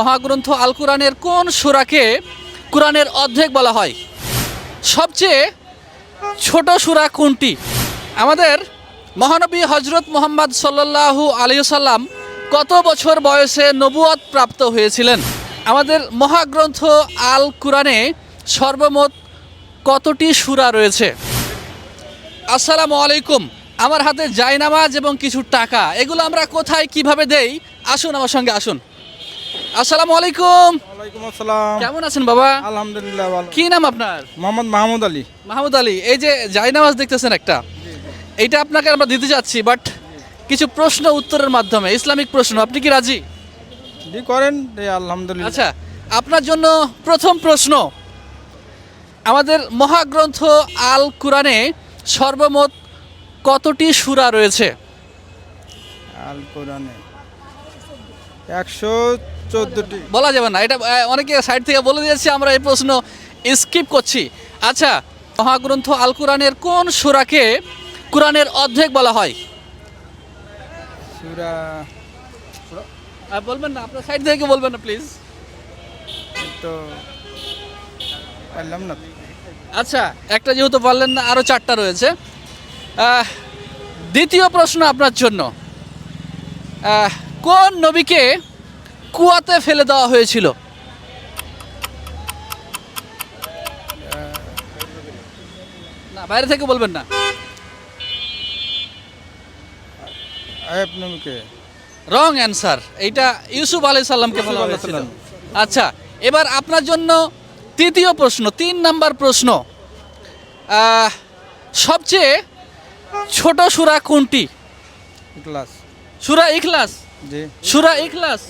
মহাগ্রন্থ আল কোরআনের কোন সূরাকে কোরআনের অর্ধেক বলা হয়? সবচেয়ে ছোট সূরা কোনটি? আমাদের মহানবী হজরত মুহাম্মদ সাল্লাল্লাহু আলাইহি সাল্লাম কত বছর বয়সে নবুয়ত প্রাপ্ত হয়েছিলেন? আমাদের মহাগ্রন্থ আল কোরআনে সর্বমোট কতটি সূরা রয়েছে? আসসালামু আলাইকুম। আমার হাতে জায়নামাজ এবং কিছু টাকা, এগুলো আমরা কোথায় কিভাবে দেই? আসুন আমার সঙ্গে আসুন। আসসালামু আলাইকুম। ওয়ালাইকুম আসসালাম। কেমন আছেন বাবা? আলহামদুলিল্লাহ ভালো। কি নাম আপনার? মোহাম্মদ মাহমুদ আলী। মাহমুদ আলী। এই যে জায়নামাজ দেখতেছেন একটা, এইটা আপনাকে আমরা দিতে যাচ্ছি, বাট কিছু প্রশ্ন উত্তরের মাধ্যমে, ইসলামিক প্রশ্ন। আপনি কি রাজি? জি করেন। আলহামদুলিল্লাহ। আচ্ছা, আপনার জন্য প্রথম প্রশ্ন। আমাদের মহাগ্রন্থ আল কোরআনে সর্বমোট কতটি সূরা রয়েছে? আল কোরআনে 114টি। বলা যাবে না, এটা অনেকে সাইড থেকে বলে দিয়েছে, আমরা এই প্রশ্ন স্কিপ করছি। আচ্ছা, মহাগ্রন্থ আল কোরআনের কোন সূরাকে কোরআনের অর্ধেক বলা হয়? সূরা বলবেন না, আপনার সাইড থেকে বলবেন না প্লিজ। তো পারলাম না। আচ্ছা, একটা যেহেতু পারলেন না, আরও 4টা রয়েছে। দ্বিতীয় প্রশ্ন আপনার জন্য। কোন নবীকে কুয়াতে ফেলে দেওয়া হয়েছিল? না, বাইরে থেকে বলবেন না। আয়াব নবীকে। Wrong answer. এইটা ইউসুফ আলাইহিস সালামকে বলা হয়েছিল। আচ্ছা, এবার আপনার জন্য তৃতীয় প্রশ্ন, 3 নাম্বার প্রশ্ন। সবচেয়ে ছোট সূরা কোনটি? ক্লাস। সূরা ইখলাস। জি। সূরা ইখলাস।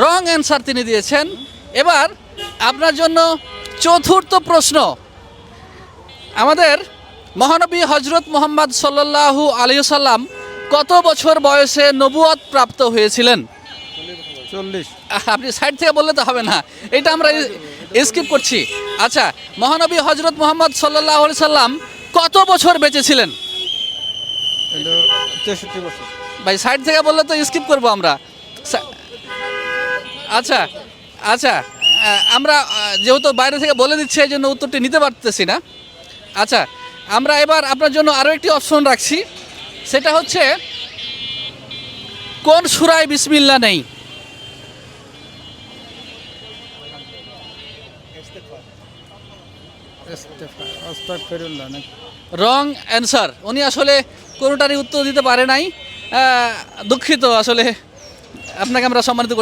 রং অ্যান্সার তিনি দিয়েছেন। এবার আপনার জন্য চতুর্থ প্রশ্ন। আমাদের মহানবী হজরত মুহাম্মদ সাল্লাল্লাহু আলাইহি সাল্লাম কত বছর বয়সে নবুয়ত প্রাপ্ত হয়েছিলেন? 40। আপনি সাইড থেকে বললে তো হবে না, এটা আমরা স্কিপ করছি। আচ্ছা, মহানবী হজরত মুহাম্মদ সাল্লাল্লাহু আলাইহি সাল্লাম কত বছর বেঁচে ছিলেন? 63 বছর। ভাই সাইড থেকে বললে তো স্কিপ করবো আমরা। আচ্ছা আচ্ছা, আমরা যেহেতু বাইরে থেকে বলে দিচ্ছি, এই জন্য উত্তরটি নিতে পারতেছি না। আচ্ছা, আমরা এবার আপনার জন্য আরও একটি অপশন রাখছি, সেটা হচ্ছে কোন সূরায় বিসমিল্লাহ নেই? আস্তাগফিরুল্লাহ নাকি? Wrong answer. উনি আসলে কোনোটারই উত্তর দিতে পারে নাই। দুঃখিত, আসলে আপনাকে আমরা সম্মানিত